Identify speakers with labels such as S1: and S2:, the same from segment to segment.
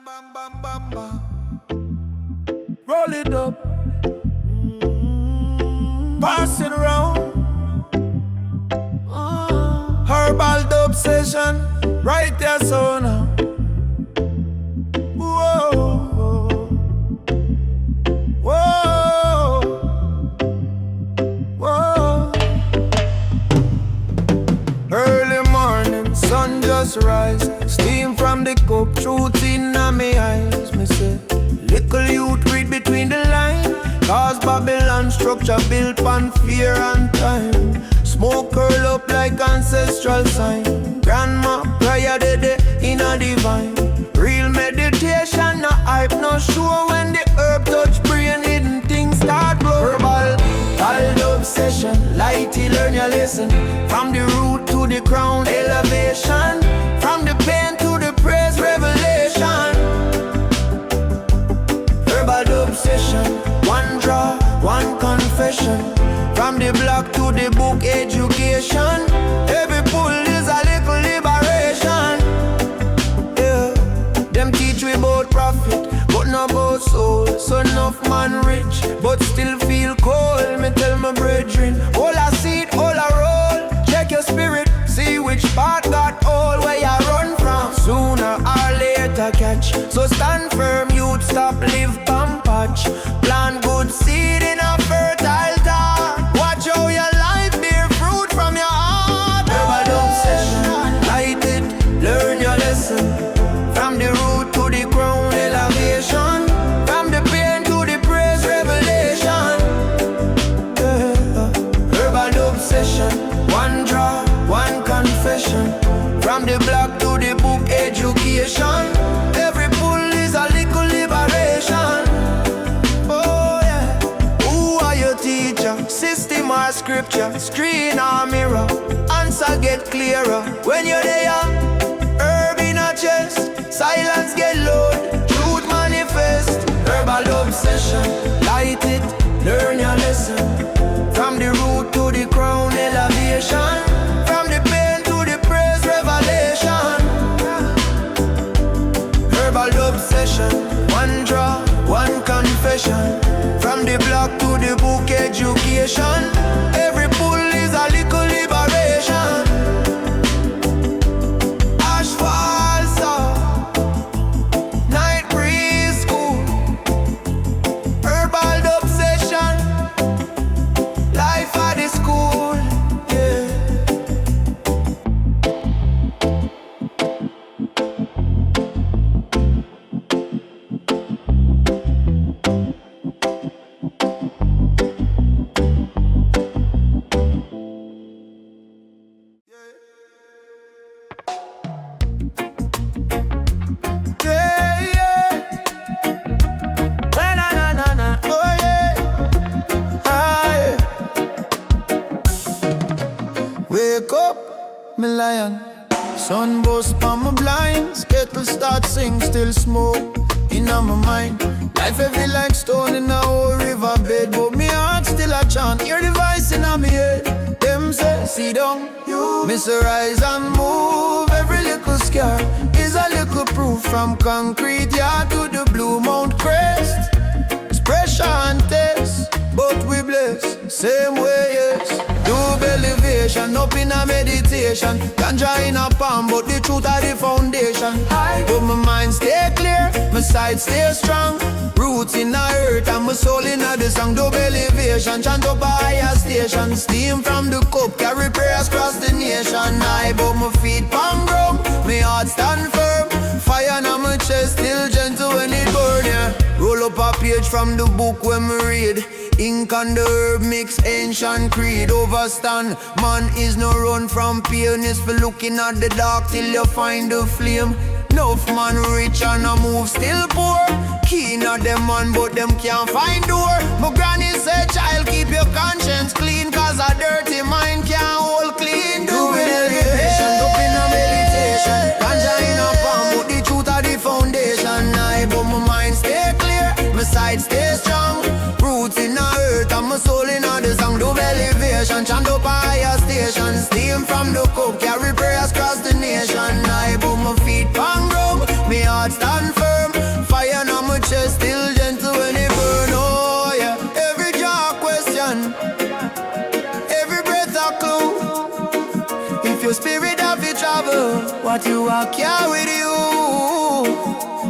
S1: bam, bam, bam, bam. Roll it up. Passing around. Herbal dub session. Right there, so now. Whoa. Whoa. Whoa. Early morning, sun just rise. Steam from the cup, truth in my eyes. Me say, little youth read between the lines. Cause Babylon structure built on fear and time. Smoke curl up like ancestral sign. Grandma prayer the in a divine. Real meditation, no hype, no sure. When the herb touch brain, hidden things start blow. Herbal, obsession, lighty learn your lesson. From the root to the crown, elevation. From the pain to the praise, revelation. Herbal obsession, one draw, one confession. From the block to the book, education. Every pull is a little liberation. Yeah, them teach we about profit, but not about soul. So enough man rich, but still feel cold. Me tell my brethren, all I seed, all I roll. Check your spirit, see which part got all. Where you run from, sooner or later catch. So stand firm, you'd stop, live, pump, patch. Plant good seed in a fertile town. Watch how your life bear fruit from your heart. Herbal obsession, light it, learn your lesson. From the root to the crown, elevation. From the pain to the praise, revelation. Yeah. Herbal obsession, one draw, one confession. From the block to the book, education. Every pull is a little liberation. Oh yeah. Who are your teacher? System or scripture? Screen or mirror? Answer get clearer. When you're there, herb in a chest. Silence get loud, truth manifest. Herbal obsession, light it, learn your lesson. From the root to the crown, elevation. From the pain to the praise, revelation. Herbal obsession, one draw, one confession. From the block to the book, education. Every pull is a little liberation. Asphalt, night breeze, cool. Herbal obsession, life at the school, yeah. Yeah, yeah. Na na na na, oh yeah. Aye. Wake up, me lion. Sun bust on my blinds. Kettle start sing, still smoke in on my mind. Life heavy like stone in a old riverbed, but me heart still a chant. Hear the voice in my head. Them say, sit down, you miss a rise and move. Every little scar is a little proof. From concrete yard to the blue mount crest. It's pressure and test, but we bless, same way, yes. Do elevation, up in a meditation. Ganja in a palm, but the truth are the foundation. But my mind stay clear, my side stay strong. Roots in the earth and my soul in the song. Do elevation, chant up a higher station. Steam from the cup, carry prayers across the nation. I but my feet palm ground, my heart stand firm. Fire on my chest, still gentle when it burn, yeah. Roll up a page from the book when me read. Ink and the herb mix, ancient creed. Overstand, man is no run from paleness. For looking at the dark till you find the flame. Enough man rich and a move still poor. Keen at them man but them can't find door. My granny said, child, keep your conscience clean. Cause a dirty mind can't hold clean. Do elevation, up in a meditation. Ganja in a palm, but the truth are the foundation. I but my mind stay clear, my side stay strong. Roots in the earth and my soul in the song. Do elevation, chant up a higher station. Steam from the cup, carry prayers across the nation. I but my feet pan ground, my heart stand firm. chest still gentle when it burn. Oh yeah, every jaw question, every breath a clue. If your spirit have to travel, what you walk here with you?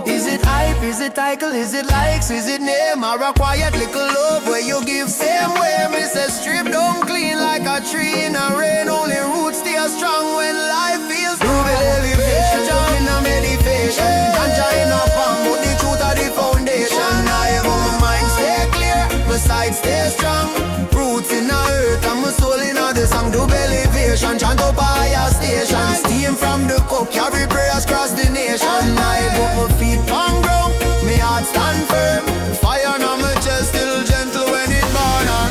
S1: Is it hype, is it title, is it likes, is it name, or a quiet little love where you give same way? Me say strip down clean like a tree in a rain. Only roots stay strong when life feels through the elevation. In a meditation, ganja in a palm, but the truth of the foundation. I have my mind stay clear, my side stay strong. Roots in the earth and my soul in the song. Do elevation, chant up a higher station. Steam from the cup, carry prayers across the nation. I put my feet on ground, my heart stand firm. Fire on my chest still gentle when it burn on.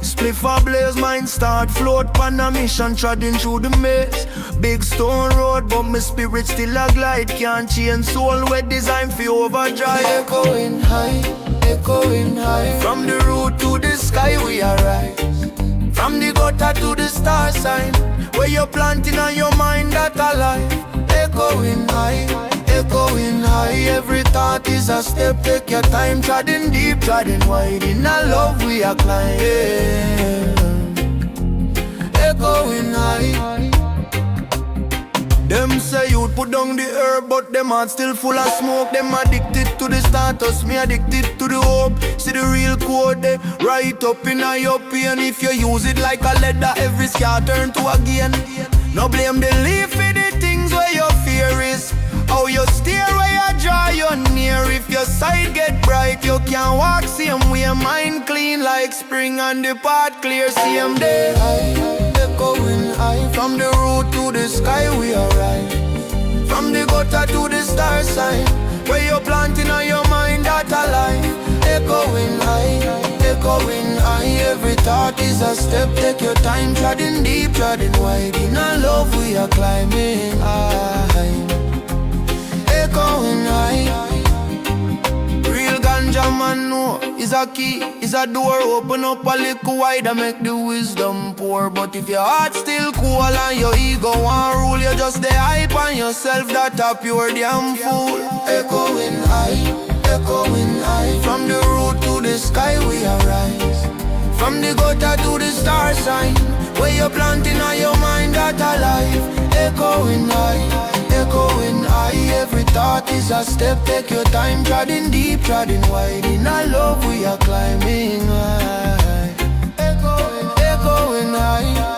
S1: Spliff a blaze, mind start float pan a mission, treading through the maze. Big stone road, but my spirit still a glide. Can't change soul, we designed for overdrive. Echoing high, echoing high. From the road to the sky we arise. From the gutter to the star sign, where you're planting on your mind that alive. Echoing high, echoing high. Every thought is a step, take your time. Treading deep, treading wide. In a love we are climbing. Echoing high. Them say you'd put down the herb, but them heart still full of smoke. Them addicted to the status, me addicted to the hope. See the real code there, right up in your pain. If you use it like a leather, every scar turn to a gain. No blame the leaf for the things where your fear is. How you steer where you draw your near. If your sight get bright, you can walk same way. Mind clean like spring and the path clear same day. Echoing high. From the road to the sky we arise. From the gutter to the star sign, where you're planting on your mind that alive. Echoing high, echoing high. Every thought is a step, take your time. Treading deep, treading wide. In a love we are climbing high. Echoing high. Real ganja man know is a key, is a door. Open up a little wider, make the wisdom pour. But if your heart still cool and your ego want rule, you just the hype on yourself that a pure damn fool. Echoing high, echoing high. From the road to the sky we arise. From the gutter to the star sign, where you're planting on your mind that alive. Echoing high, echoing high. Every thought is a step, take your time. Treading deep, treading wide. In a love we are climbing high. Echoing, echoing high.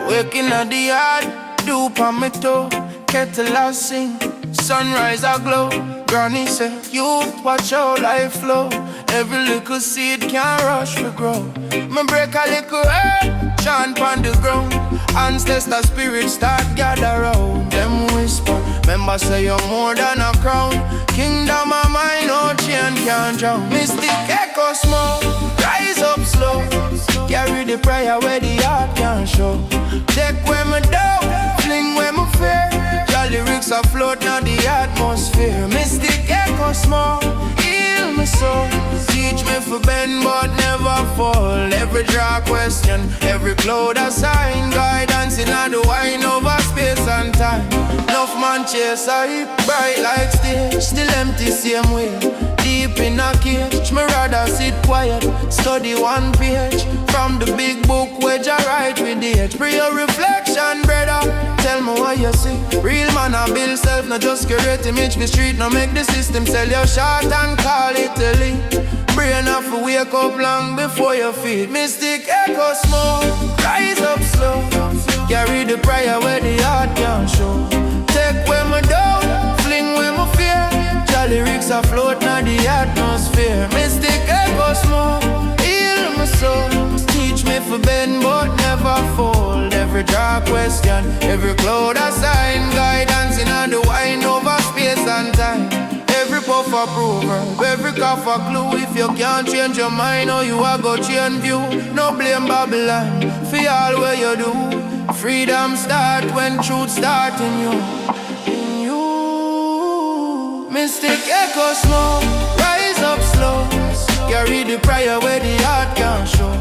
S1: Waking at the yard, dew on me toe. Kettle I sing, sunrise I glow. Granny say, youth watch how life flow. Every little seed can rush to grow. Me break a little herb, chant on the ground. Ancestor spirits start gather round. Them whisper, remember say you're more than a crown. Kingdom of mine, no chain can drown. Mystic echo smoke, rise up slow. Carry the prayer where the heart can show. Check where me down, fling where me fear. Your lyrics afloat now the atmosphere. Mystic echo small, heal me soul. Teach me for bend but never fall. Every draw question, every cloud a sign. Guidance in the sight, bright like stage, still empty same way. Deep in a cage, me rather sit quiet, study one page from the big book where I write with the edge. Pray your reflection, brother, tell me what you see. Real man a build self, not just create image for street. No make the system sell your short and call it elite. Brain have to wake up long before your feet. Mystic echo smoke, rise up slow. Carry the prayer where the heart can show. Take where me down, fling where me fear. Jolly lyrics afloat now the atmosphere. Mystic echo smoke, heal my soul. Teach me for bend but never fold. Every dark question, every cloud a sign. Guidance in the wine over space and time. Every puff a proverb, every cough a clue. If you can't change your mind or you a go change view. No blame Babylon, for all where you do. Freedom start when truth start in you. In you. Mystic echo smoke, rise up slow. Carry the prayer where the heart can show.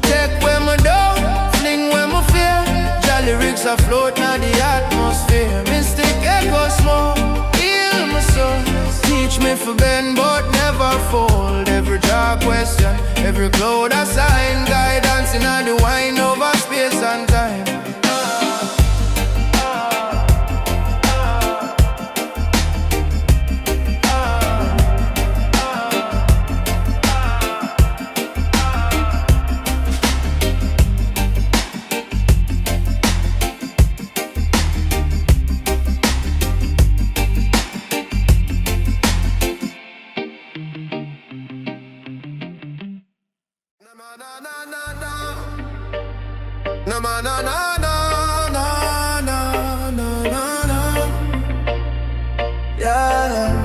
S1: Take where me down, fling where me fear. Jolly lyrics afloat now the atmosphere. Mystic echo smoke, heal my soul. Teach me for bend but never fold. Every dark question, every cloud a sign. Guidance in the wine over space and time. Na na na na na na na na na. Yeah.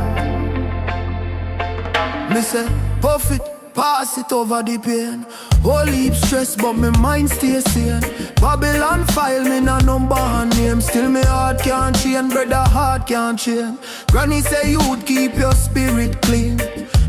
S1: Me say, puff it, pass it over the pain. Whole heap stress, but my mind stay sane. Babylon file me na number and name. Still me heart can't change, brother heart can't change. Granny say you'd keep your spirit clean.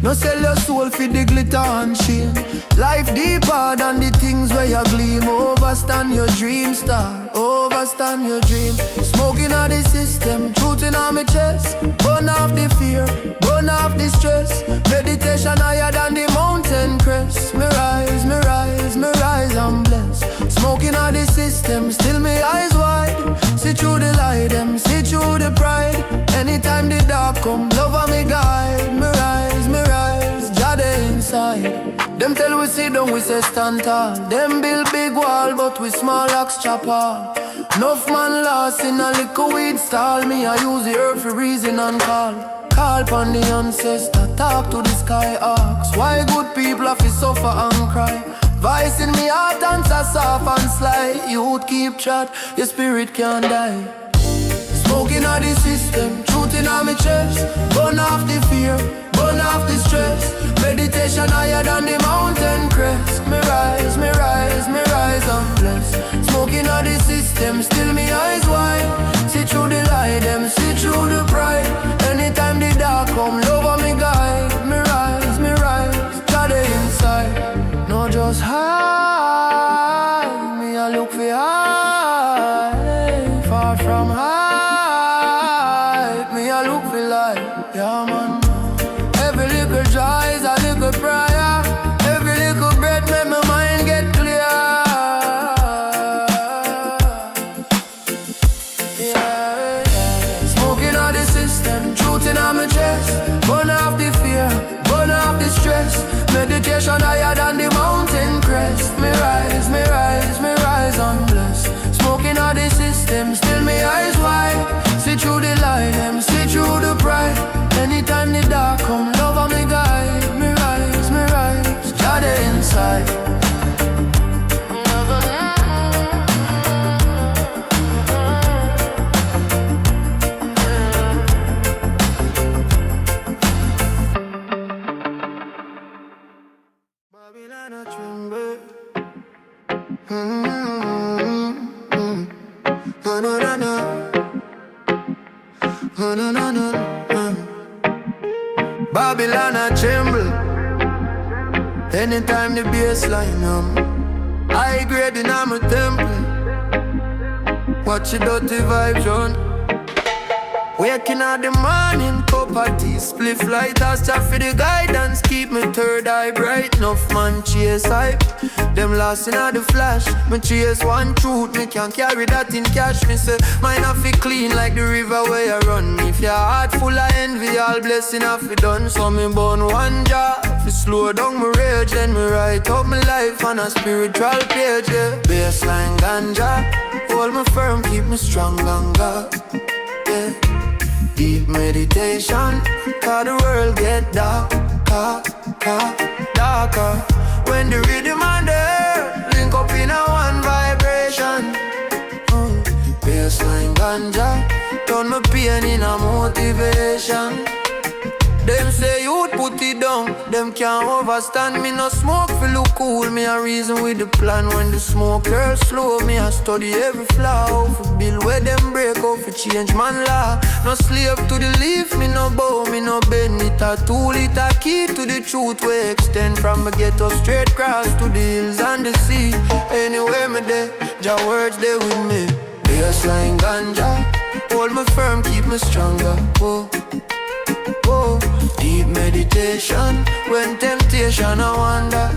S1: No sell your soul for the glitter and shame. Life deeper than the things where you gleam. Overstand your dream, star, overstand your dream. Smoking on the system, truth in on my chest. Burn off the fear, burn off the stress. Meditation higher than the mountain crest. Me rise, me rise, me rise, I'm blessed. Smoking on the system, still me eyes wide. See through the light, them see through the pride. Anytime the dark come, love on me guide. Me rise, Jade inside. Them tell we sit down, we say stand tall. Them build big wall, but we small axe chopper. Enough man lost in a little weed stall. Me I use the earth for reason and call. Call upon the ancestor, talk to the sky ox. Why good people have to suffer and cry? Vice in me heart and soft and sly. You'd keep chat, your spirit can't die. Smoking on the system, truth in on my chest. Burn off the fear, burn off the stress. Meditation higher than the mountain crest. Me rise, me rise, me rise, I'm blessed. Smoking on the system, still me eyes wide. See through the light, them see through the pride. Anytime the dark come, love on me guide. Me rise, try the inside. No just high, me I look for high. Far from high. Yeah, man. Every little joy is a little prayer. Every little breath make my mind get clear. Yeah, yeah. Smoking on the system, truth in on my chest. Burn off the fear, burn off the stress. Meditation higher than the mountain crest. Me rise, me rise, me rise, I'm blessed. Smoking on the system, still me eyes wide. See through the light, them see through the pride. Anytime the dark come, love on me guide. Me rise, Jade inside. Babylon a tremble. Na na na. No, no, no, no. Babylon a tremble. Anytime the bass line high grade in my temple. Watch the dirty vibes run. Waking up the morning, cup of tea, spliff lighters, chat for the guidance, keep me third eye bright. Enough man chase hype, them lost in all the flash. Me chase one truth, me can't carry that in cash. Me say, mine have to clean like the river where you run. If your heart full of envy, all blessing have to done. So me burn one job, fi slow down my rage, then me write up my life on a spiritual page, yeah. Baseline ganja, hold me firm, keep me strong and God, yeah. Deep meditation, cause the world get darker, darker. When the rhythm and the earth link up in a one vibration. Baseline ganja, turn my pain in a motivation. Them say you'd put it down, them can't overstand me. No smoke feel look cool, me a reason with the plan. When the smoke curl slow, me I study every flaw. For bill where them break out for change man law. No slave to the leaf, me no bow, me no bend. It a tool, it a key to the truth. We extend from the ghetto straight cross to the hills and the sea. Anywhere me there, Jah words there with me. Baseline ganja, hold me firm, keep me stronger. Whoa. Oh, deep meditation, when temptation I wander.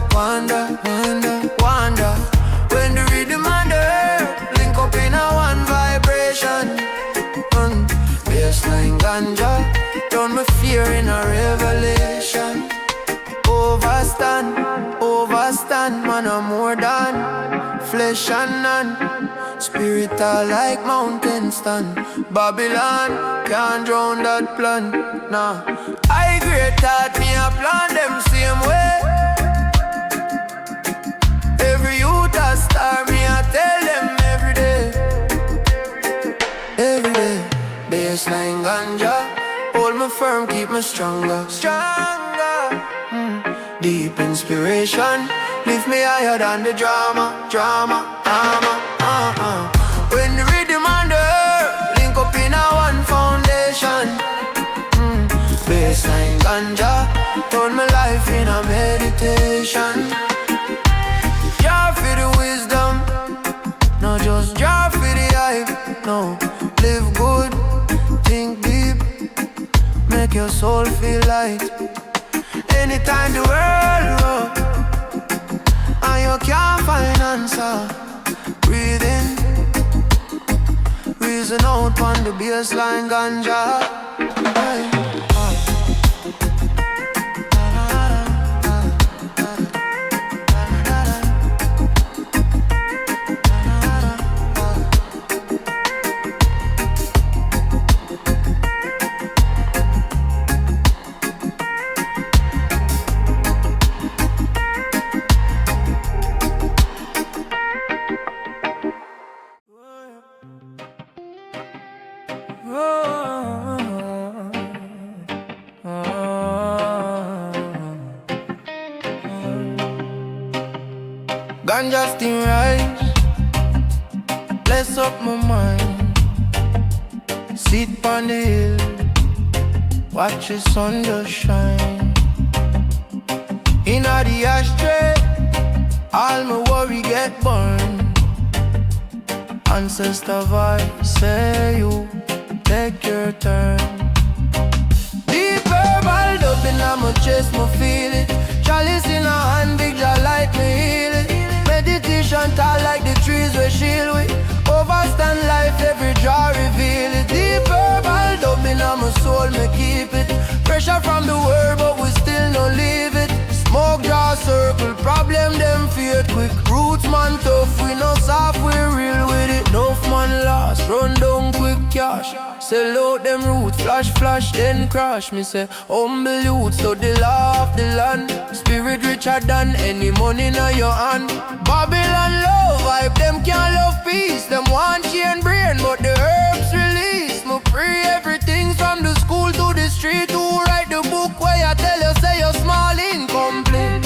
S1: When the rhythm and the earth link up in a one vibration. Baseline ganja, turn my fear in a revelation. Overstand, man I'm more than flesh and none. Spiritual like mountain stand. Babylon can't drown that plan. Nah, I great thought me a plan them same way. Every youth a star, me a tell them every day. Baseline ganja, hold me firm, keep me stronger. Deep inspiration, lift me higher than the drama. When the rhythm and the earth link up in a one foundation. Baseline ganja, turn my life in a meditation. Jar for the wisdom, not just jar for the hype. No, live good, think deep, make your soul feel light. Anytime the world rock and you can't find answer, breathe in, reason out on the baseline ganja. Ganja still rise, bless up my mind. Sit on the hill, watch the sun just shine. Inna the ashtray, all my worry get burned. Ancestor vibe, say you take your turn. Deep herbal dub inna my chest, me feel it. Chalice in a hand, big Jah light me heal it. Meditation tall like the trees we shield with. Overstand life, every draw reveal it. Deep herbal dub inna my soul, me keep it. Pressure from the world, but we still no leave it. Smoke draw circle, problem them fear quick. Roots man tough, we no soft, we real with it. Enough man lost, run down quick cash. Sell out them roots, flash, then crash. Me say, humble youth, so the law of the land. Spirit richer than any money in your hand. Babylon love hype, them can't love peace. Them want chain brain, but the herbs release. Me pray everything from the school to the street. Who write the book where I tell you, say you're small, incomplete.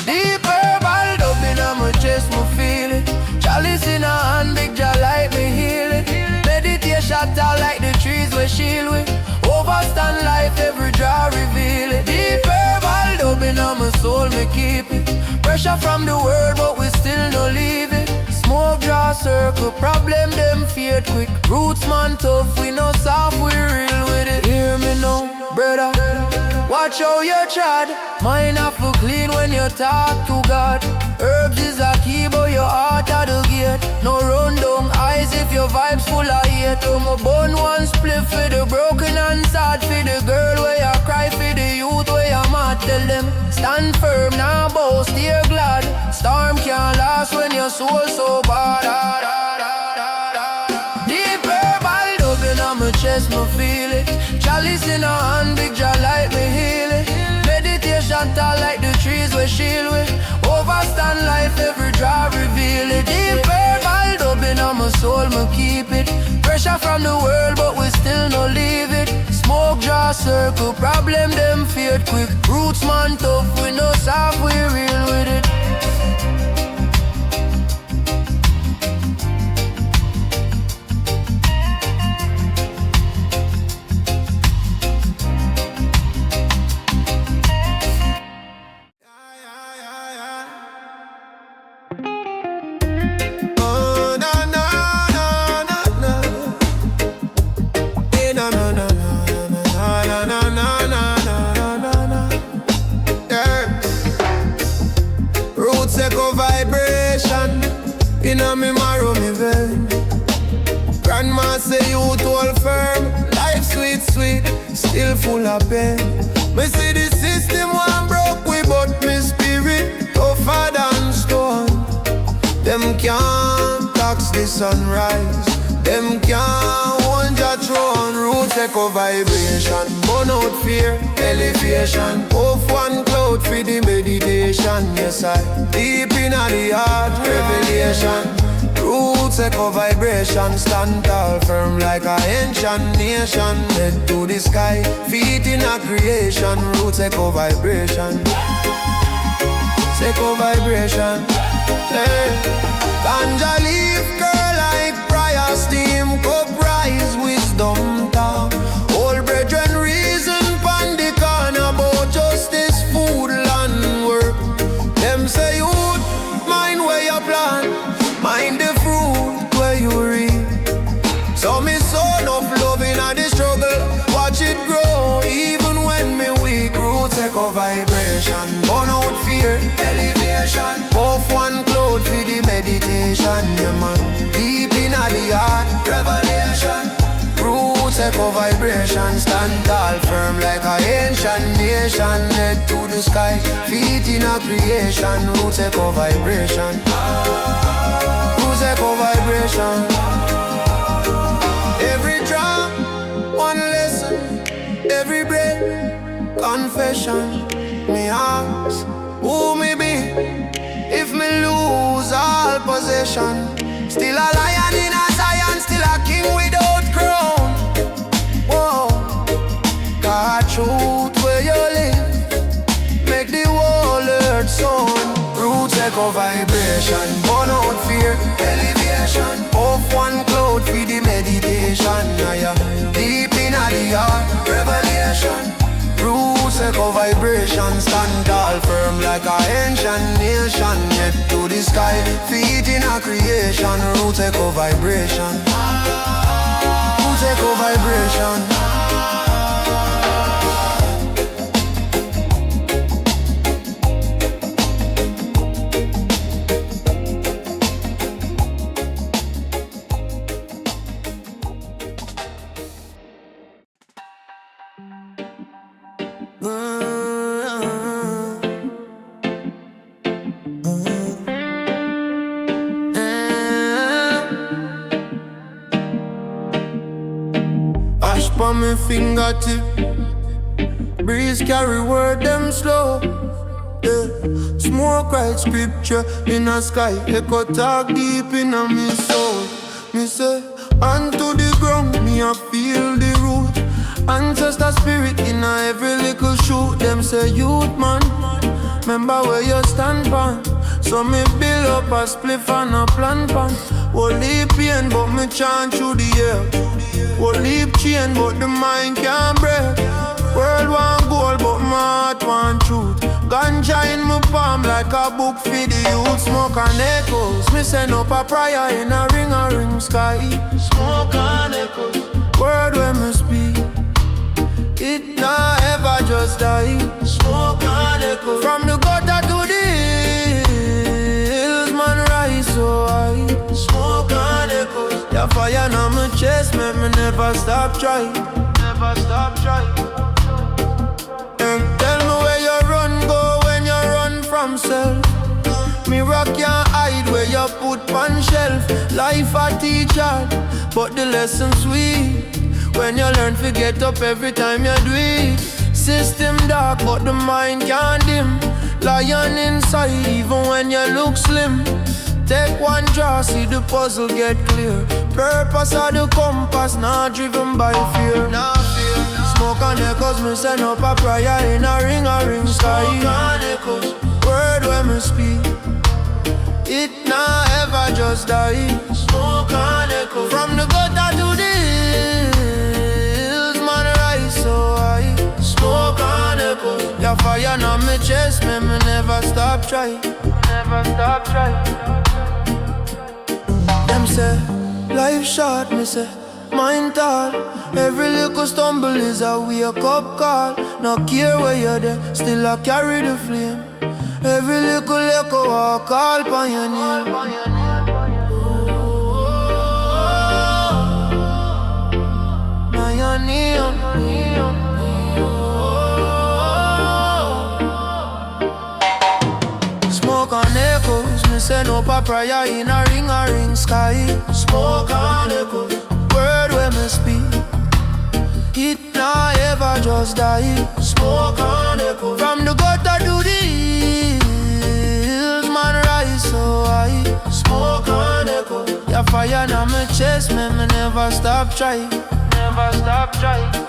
S1: Deep herbal dub inna my chest, me feel it. Chalice in a hand, big Jah light me heal it. Meditation tall like the trees we shield with. Overstand life, every draw reveal it. Deep herbal dub inna my soul, me keep it. Pressure from the world, but we still no leave it. Smoke draw circle. Problem them feared quick. Roots man tough, we no soft, we real with it. Hear me now, brother. Watch how you trod. Mind have to clean when you talk to God. Herbs is a key, but your heart at the gate. No run down eyes if your vibes full of hate. My bun one split for the broken and sad. For the girl where you cry, for the youth where you mad. Tell them, stand firm, now bow, stay glad. Storm can't last when your soul so bad. Deep herbal dugging on my chest, me feel it. Chalice in a hand, big jar light me heal it. Meditation tall like the trees we shield with. Overstand life, every draw reveal it. Deep herbal dubbing on my soul, me keep it. Pressure from the world, but we still no leave it. Smoke draw circle, problem them feared quick. Roots man tough, we no soft, we real with it. Inna me marrow, me vein. Grandma say you tall firm. Life sweet, sweet, still full of pain. Me see the system one broke we, but me spirit tougher than stone. Them can't tax the sunrise. Them can't hold your throne. Roots echo vibration. Burn out fear, elevation. Off one cloud for the meditation. Yes, I deep inna the heart, revelation. Roots echo vibration. Stand tall, firm like a ancient nation. Head to the sky, feet in a creation. Roots echo vibration. Echo vibration. Hey. Ganja leaf curl like prayer steam. Cup rise, wisdom talk. Old brethren reason pan the corner about justice, food, land, work. Them say youth, mind where you plant, mind the fruit where you reap. So me son of love in the struggle, watch it grow even when me weak. Roots echo vibration, burn out fear, elevation. Off one cloud for the meditation, yeah man. Deep in the heart, revelation. Roots echo vibration. Stand tall, firm like a ancient nation. Head to the sky, feet in a creation. Roots echo vibration. Roots echo vibration. Every drop, one lesson. Every breath, confession. Me ask, who me be? If me lose all possession. Still a lion in a Zion, still a king without crown. Whoa, God truth where you live, make the whole earth sound. Roots echo vibration, burn out fear, elevation. Off one cloud for the meditation. Deep in the heart, revelation. Roots echo vibration. Stand tall, firm like a ancient nation. Head to the sky, feet in a creation. Roots echo vibration. Roots echo vibration. Ash on my fingertip, breeze carry word them slow. Yeah. Smoke write scripture in the sky, echo talk deep in a me soul. Me say, hand to the ground, me a feel the root. Ancestor spirit in a every little shoot. Them say youth man, remember where you stand pan. So me build up a spliff and a plan pan. Only pain but me chant through the air. Only chain but the mind can't break. World want gold, but my heart want truth. Ganja in my palm like a book for the youth. Smoke and echoes, me send up a prayer in a ring sky. Smoke and echoes, word when me speak, it not ever just die. Smoke and echoes, from the gutter to the hills, man rise so high. Smoke and echoes, the fire on my chest make me never stop trying. Never stop trying. Tell me where you run, go when you run from self. Me rock can't hide where you put on shelf. Life a teacher, but the lesson sweet when you learn to get up every time you do it. System dark, but the mind can't dim. Lion inside, even when you look slim. Take one draw, see the puzzle get clear. Purpose of the compass, not driven by fear. Nah, fear. Smoke and echoes, me send up a prayer in a ring sky. Smoke and echoes, word when me speak, it not ever just die. Smoke and echoes, from the gutter to the hills, man rise so high. Smoke and echoes, the fire on my chest, me never stop trying. Never stop trying. Them say, life short, me say, mind tall. Every little stumble is a wake-up call. No care where you're there, still I carry the flame. Every little echo I call upon your name. Now your name. Smoke and echoes, me send up a prayer in a ring sky. Smoke and echoes, word when me speak, it not ever just die. Smoke and echoes, from the gutter to the hills, man rise so high. Smoke and echoes, your fire on my chest, me never stop trying. Never stop trying.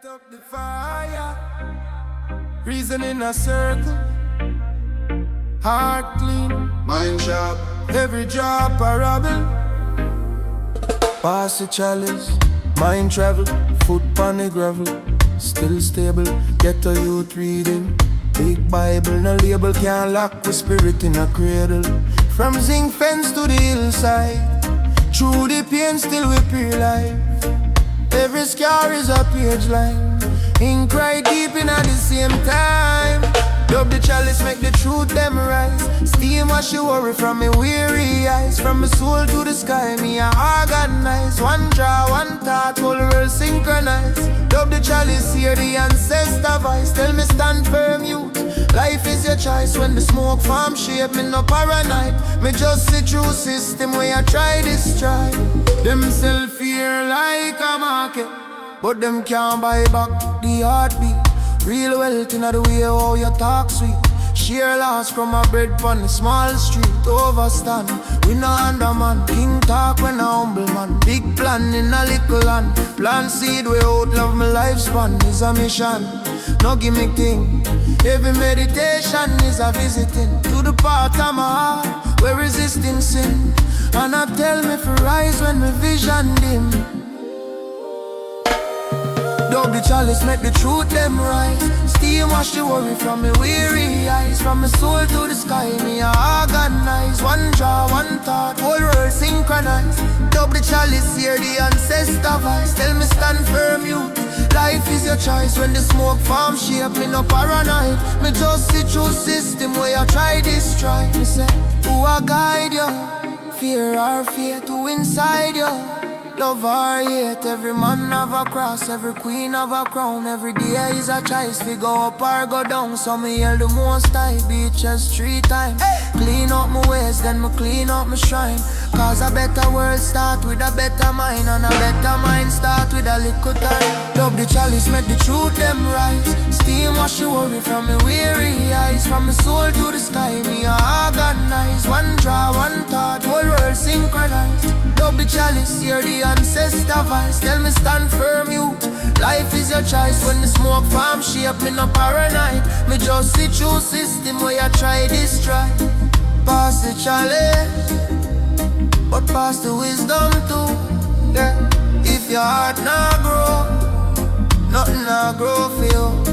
S1: Up the fire, reason in a circle, heart clean, mind sharp, every drop a rubble. Pass the chalice, mind travel, foot on the gravel, still stable, get a youth reading. Big Bible, no label can't lock the spirit in a cradle. From zinc fence to the hillside, through the pain still we pure life. Every scar is a page line, ink right deep in at the same time. Dub the chalice, make the truth them rise. Steam wash your worry from me weary eyes. From my soul to the sky, me a organize. One draw, one thought, whole world synchronize. Dub the chalice, hear the ancestor voice. Tell me stand firm, youth, life is your choice. When the smoke farm shape, me no paranoid. Me just see through system where I try this try. Them sell fear like a market, but them can't buy back the heartbeat. Real wealth in the way how you talk sweet. Share loss from a bread pon the small street. Overstand, we no underman. King talk when a humble man. Big plan in a little land. Plant seed way out love my lifespan is a mission, no gimmick thing. Every meditation is a visiting to the part of my heart where resisting sin. And I tell me for rise when my vision dim. Dub the chalice, make the truth them rise. Steam wash the worry from me weary eyes. From my soul to the sky, me a organize. One draw, one thought, whole world synchronize. Dub the chalice, hear the ancestor voice. Tell me stand firm, youth, life is your choice. When the smoke farm shape, me no paranoid. Me just see through system where you try this try. Me say, who a guide you? Fear or faith to inside you? Love or hate, every man have a cross, every queen have a crown. Every day is a choice, we go up or go down. So me hear the most high beaches 3 times. Clean up my ways, then me clean up my shrine. Cause a better world start with a better mind, and a better mind start with a little time. Love the chalice, make the truth them rise. Steam wash the worry from me weary eyes. From my soul to the sky, me organize. One draw, one thought, whole world synchronized. Love the chalice, hear the ancestor voice. Tell me stand firm, you. Life is your choice. When the smoke farm shape, me no paranoid. Me just see through system where you try this try. Pass the chalice, but pass the wisdom too. Yeah. If your heart not grow, nothing not grow for you.